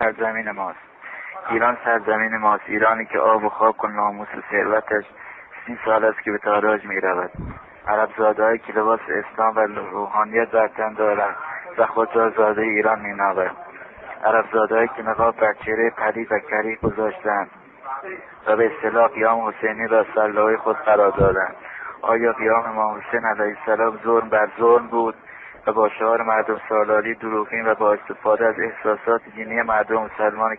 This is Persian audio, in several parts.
سرزمین ماست. ایران سرزمین ماست. ایرانی که آب و خاک و ناموس و ثروتش 30 سال است که به تاراج می رود. عربزاده‌هایی که لباس اسلام و روحانیت بر تن دارند و خود را زاده ایران می نامند. عربزاده‌هایی که نقاب بر چهره پلید و کریه گذاشتند و به اصطلاح قیام حسینی را سلاح خود قرار دادند. آیا قیام امام حسین علیه السلام ظلم بر ظلم بود و با شعار مردم سالاری دروغین و با استفاده از احساسات دینی مردم مسلمان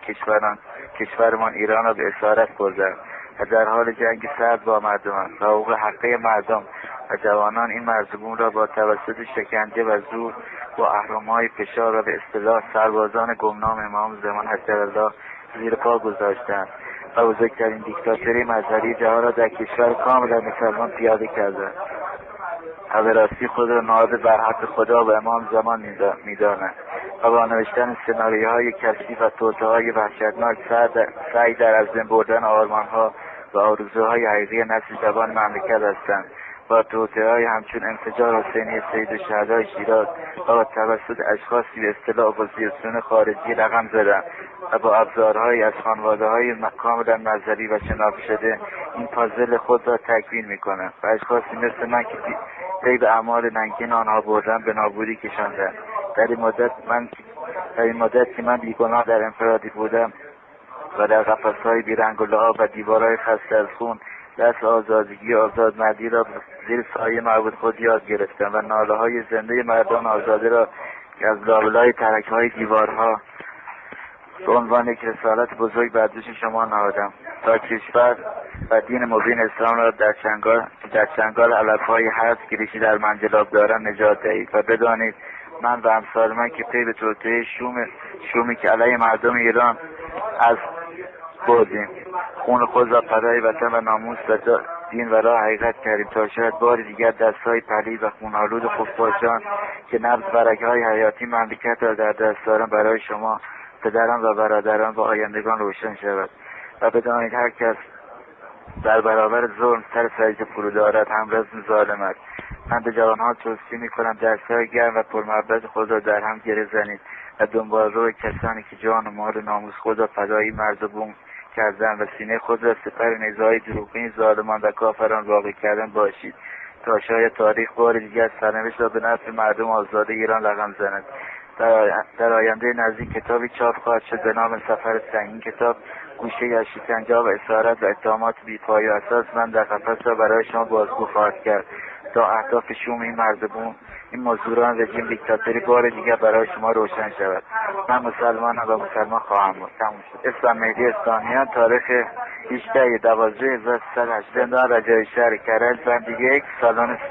کشورمان ایران را به اسارت بردند و در حال جنگ سرد با مردمان و حقوق حقه مردم و جوانان این مرزبون را با توسط شکنجه و زور با اهرم‌های فشار و به اصطلاح سربازان گمنام امام زمان عجل‌الله زیر پا گذاشتند و بزرگترین دیکتاتوری مذهبی جهان را در کشور کاملا مسلمان پیاده کردند و به راستی خود را نهاد بر حق خدا و امام زمان می‌دانند و با نوشتن سناریوهای کثیف و توطئه‌های وحشتناک سعی در از بین بردن آرمان‌ها و آرزوهای حقیقی نسل جوان مملکت هستند. با توطئه‌های همچون انفجار حسینی سید الشهداء شیراز و توسط اشخاصی به اصطلاح اپوزیسیون خارجی رقم زدند و با ابزارهایی از خانواده‌های کاملا مذهبی و شناخته شده این پازل خود را تکمیل می‌کنند و اشخاصی مثل من که پی به اعمال ننگین آنها بردن به نابودی کشاندند. در این مدت که من بیگناه در انفرادی بودم و در قفس‌های بیرنگ و لعاب و دیوارهای خسته از خون دست آزادگی آزادمردی را زیر سایه معبود خود یاد گرفتم و ناله‌های زنده مردم آزاده را که از لابلای ترک‌های دیوارها به عنوان یک رسالت بزرگ بر دوش شما نهادم تا کشور و دین مبین اسلام را در چنگال علف‌های هست که ریشه در منجلاب دارند نجات دهید و بدانید من و امثال من که پی به توطئه شومی که علیه مردم ایران از بردیم خون خود را فدای وطن و ناموس و دین و راه حقیقت کردیم تا شاید بار دیگر دستهای پلید و خون‌آلود خفاشان که نبض برگ‌های حیاتی مملکت را در دست دارند برای شما پدران و برادران و آیندگان روشن شود و بدانید هر کس در برابر ظلم سر سجده فرو دارد همرزم ظالم است. من به جوانها توصیه می‌کنم دست‌های گرم و پرمحبت خود را در هم گره زنید و دنبال روی کسانی که جان و مال و ناموس خود را فدای مرز و بوم کردن و سینه خود را سپر نیزه‌های دروغین ظالمان و کافران واقع کردن باشید تا شاید تاریخ بار دیگر سرنوشت را به نفع مردم آزاد ایران رقم زند. در آینده نزدیک کتابی چاپ خواهد شد به نام سفر سنگین. کتاب گوشه از شکنجه‌ها و اسارت و اتهامات بی‌پایه و اساس من در قفس را برای شما بازگو خواهد کرد تا اهداف شوم این مرزبون این مزدوران رژیم دیکتاتوری بار دیگر برای شما روشن شود. من مسلمانم و مسلمان خواهم بود. تموم شد. اسلام مهدی اسلامیان تاریخ 18/12/1380 رجای شهر کرج بند 1 سالن 3.